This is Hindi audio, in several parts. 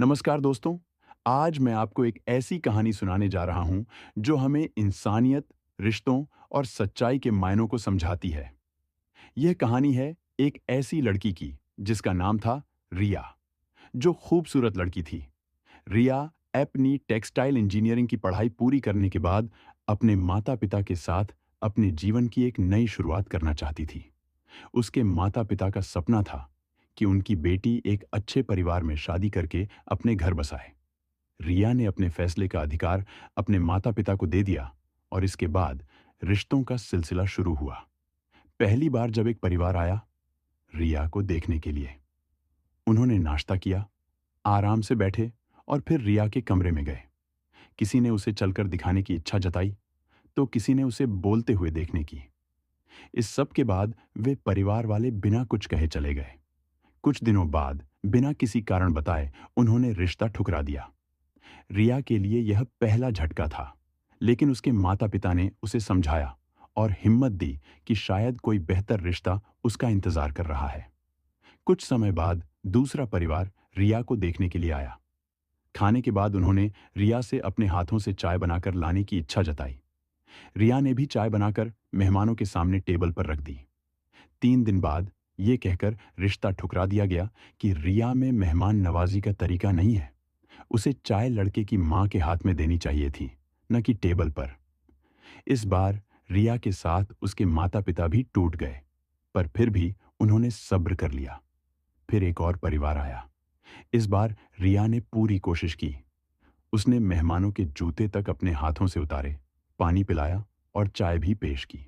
नमस्कार दोस्तों। आज मैं आपको एक ऐसी कहानी सुनाने जा रहा हूं जो हमें इंसानियत, रिश्तों और सच्चाई के मायनों को समझाती है। यह कहानी है एक ऐसी लड़की की जिसका नाम था रिया, जो खूबसूरत लड़की थी। रिया अपनी टेक्सटाइल इंजीनियरिंग की पढ़ाई पूरी करने के बाद अपने माता-पिता के साथ अपने जीवन की एक नई शुरुआत करना चाहती थी। उसके माता-पिता का सपना था कि उनकी बेटी एक अच्छे परिवार में शादी करके अपने घर बसाए। रिया ने अपने फैसले का अधिकार अपने माता-पिता को दे दिया और इसके बाद रिश्तों का सिलसिला शुरू हुआ। पहली बार जब एक परिवार आया रिया को देखने के लिए, उन्होंने नाश्ता किया, आराम से बैठे और फिर रिया के कमरे में गए। किसी ने उसे चलकर दिखाने की इच्छा जताई, तो किसी ने उसे बोलते हुए देखने की। इस सब के बाद वे परिवार वाले बिना कुछ कहे चले गए। कुछ दिनों बाद बिना किसी कारण बताए उन्होंने रिश्ता ठुकरा दिया। रिया के लिए यह पहला झटका था, लेकिन उसके माता-पिता ने उसे समझाया और हिम्मत दी कि शायद कोई बेहतर रिश्ता उसका इंतजार कर रहा है। कुछ समय बाद दूसरा परिवार रिया को देखने के लिए आया। खाने के बाद उन्होंने रिया से अपने हाथों से चाय बनाकर लाने की इच्छा जताई। रिया ने भी चाय बनाकर मेहमानों के सामने टेबल पर रख दी। 3 दिन बाद ये कहकर रिश्ता ठुकरा दिया गया कि रिया में मेहमान नवाजी का तरीका नहीं है। उसे चाय लड़के की मां के हाथ में देनी चाहिए थी, न कि टेबल पर। इस बार रिया के साथ उसके माता-पिता भी टूट गए, पर फिर भी उन्होंने सब्र कर लिया। फिर एक और परिवार आया। इस बार रिया ने पूरी कोशिश की। उसने मेहमानों के जूते तक अपने हाथों से उतारे, पानी पिलाया और चाय भी पेश की।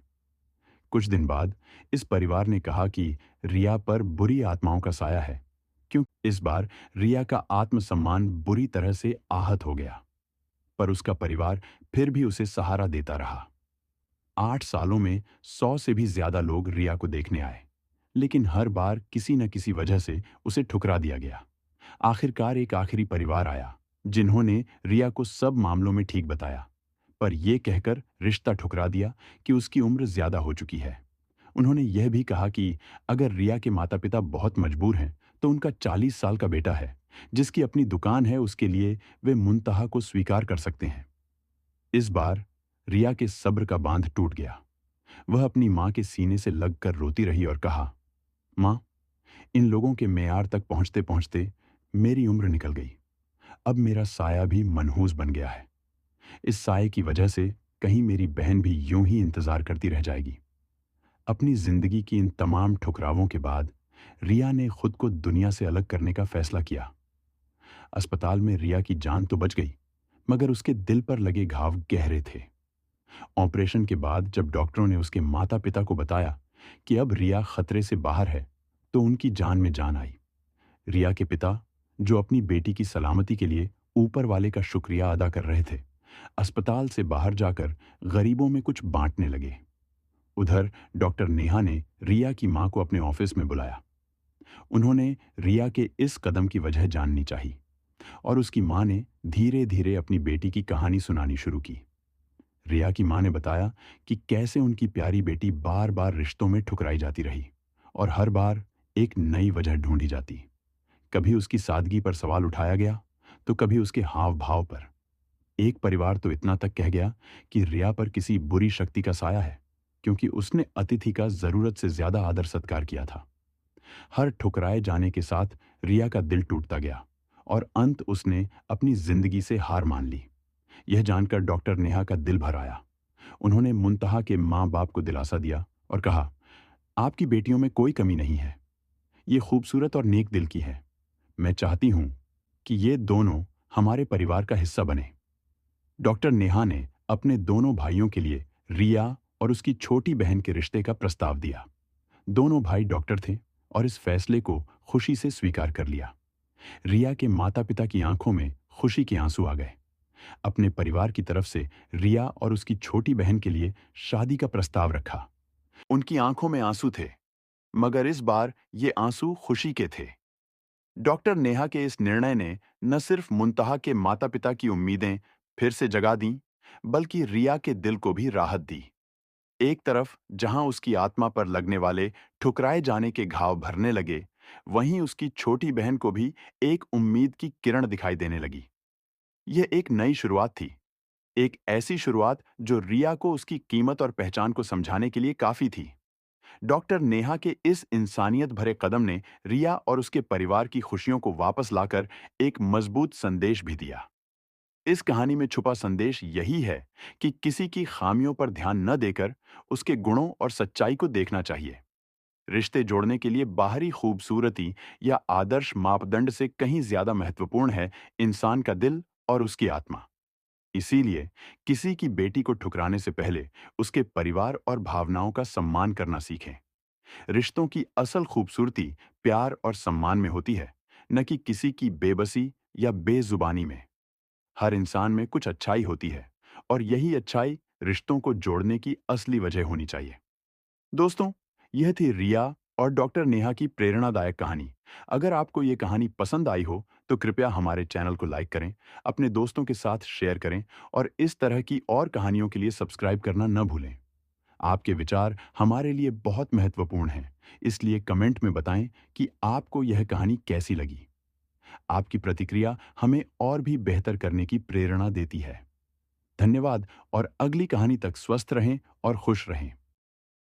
कुछ दिन बाद इस परिवार ने कहा कि रिया पर बुरी आत्माओं का साया है, क्यों इस बार रिया का आत्मसम्मान बुरी तरह से आहत हो गया। पर उसका परिवार फिर भी उसे सहारा देता रहा। 8 सालों में 100 से भी ज्यादा लोग रिया को देखने आए, लेकिन हर बार किसी न किसी वजह से उसे ठुकरा दिया गया। आखिरकार एक आखिरी परिवार आया, जिन्होंने रिया को सब मामलों में ठीक बताया, पर यह कहकर रिश्ता ठुकरा दिया कि उसकी उम्र ज्यादा हो चुकी है। उन्होंने यह भी कहा कि अगर रिया के माता-पिता बहुत मजबूर हैं, तो उनका 40 साल का बेटा है, जिसकी अपनी दुकान है, उसके लिए वे मुंतहा को स्वीकार कर सकते हैं। इस बार रिया के सब्र का बांध टूट गया। वह अपनी मां के सीने से लगकर रोती रही और कहा, मां, इन लोगों के मेयार तक पहुंचते पहुंचते मेरी उम्र निकल गई। अब मेरा साया भी मनहूस बन गया है। इस साये की वजह से कहीं मेरी बहन भी यूं ही इंतजार करती रह जाएगी। अपनी जिंदगी की इन तमाम ठुकरावों के बाद रिया ने खुद को दुनिया से अलग करने का फैसला किया। अस्पताल में रिया की जान तो बच गई, मगर उसके दिल पर लगे घाव गहरे थे। ऑपरेशन के बाद जब डॉक्टरों ने उसके माता-पिता को बताया कि अब रिया खतरे से बाहर है, तो उनकी जान में जान आई। रिया के पिता, जो अपनी बेटी की सलामती के लिए ऊपर वाले का शुक्रिया अदा कर रहे थे, अस्पताल से बाहर जाकर गरीबों में कुछ बांटने लगे। उधर डॉक्टर नेहा ने रिया की मां को अपने ऑफिस में बुलाया। उन्होंने रिया के इस कदम की वजह जाननी चाहिए और उसकी मां ने धीरे धीरे अपनी बेटी की कहानी सुनानी शुरू की। रिया की मां ने बताया कि कैसे उनकी प्यारी बेटी बार बार रिश्तों में ठुकराई जाती रही और हर बार एक नई वजह ढूंढी जाती। कभी उसकी सादगी पर सवाल उठाया गया, तो कभी उसके हाव भाव पर। एक परिवार तो इतना तक कह गया कि रिया पर किसी बुरी शक्ति का साया है, क्योंकि उसने अतिथि का जरूरत से ज्यादा आदर सत्कार किया था। हर ठुकराए जाने के साथ रिया का दिल टूटता गया और अंत उसने अपनी जिंदगी से हार मान ली। यह जानकर डॉक्टर नेहा का दिल भर आया। उन्होंने मुंतहा के माँ बाप को दिलासा दिया और कहा, आपकी बेटियों में कोई कमी नहीं है। ये खूबसूरत और नेक दिल की है। मैं चाहती हूं कि ये दोनों हमारे परिवार का हिस्सा बने। डॉक्टर नेहा ने अपने दोनों भाइयों के लिए रिया और उसकी छोटी बहन के रिश्ते का प्रस्ताव दिया। दोनों भाई डॉक्टर थे और इस फैसले को खुशी से स्वीकार कर लिया। रिया के माता-पिता की आंखों में खुशी के आंसू आ गए। अपने परिवार की तरफ से रिया और उसकी छोटी बहन के लिए शादी का प्रस्ताव रखा। उनकी आंखों में आंसू थे, मगर इस बार ये आंसू खुशी के थे। डॉक्टर नेहा के इस निर्णय ने न सिर्फ मुंतहा के माता-पिता की उम्मीदें फिर से जगा दीं, बल्कि रिया के दिल को भी राहत दी। एक तरफ जहां उसकी आत्मा पर लगने वाले ठुकराए जाने के घाव भरने लगे, वहीं उसकी छोटी बहन को भी एक उम्मीद की किरण दिखाई देने लगी। यह एक नई शुरुआत थी, एक ऐसी शुरुआत जो रिया को उसकी कीमत और पहचान को समझाने के लिए काफी थी। डॉक्टर नेहा के इस इंसानियत भरे कदम ने रिया और उसके परिवार की खुशियों को वापस लाकर एक मजबूत संदेश भी दिया। इस कहानी में छुपा संदेश यही है कि किसी की खामियों पर ध्यान न देकर उसके गुणों और सच्चाई को देखना चाहिए। रिश्ते जोड़ने के लिए बाहरी खूबसूरती या आदर्श मापदंड से कहीं ज्यादा महत्वपूर्ण है इंसान का दिल और उसकी आत्मा। इसीलिए किसी की बेटी को ठुकराने से पहले उसके परिवार और भावनाओं का सम्मान करना सीखें। रिश्तों की असल खूबसूरती प्यार और सम्मान में होती है, न कि किसी की बेबसी या बेजुबानी में। हर इंसान में कुछ अच्छाई होती है और यही अच्छाई रिश्तों को जोड़ने की असली वजह होनी चाहिए। दोस्तों, यह थी रिया और डॉक्टर नेहा की प्रेरणादायक कहानी। अगर आपको ये कहानी पसंद आई हो तो कृपया हमारे चैनल को लाइक करें, अपने दोस्तों के साथ शेयर करें और इस तरह की और कहानियों के लिए सब्सक्राइब करना न भूलें। आपके विचार हमारे लिए बहुत महत्वपूर्ण हैं, इसलिए कमेंट में बताएं कि आपको यह कहानी कैसी लगी। आपकी प्रतिक्रिया हमें और भी बेहतर करने की प्रेरणा देती है। धन्यवाद और अगली कहानी तक स्वस्थ रहें और खुश रहें।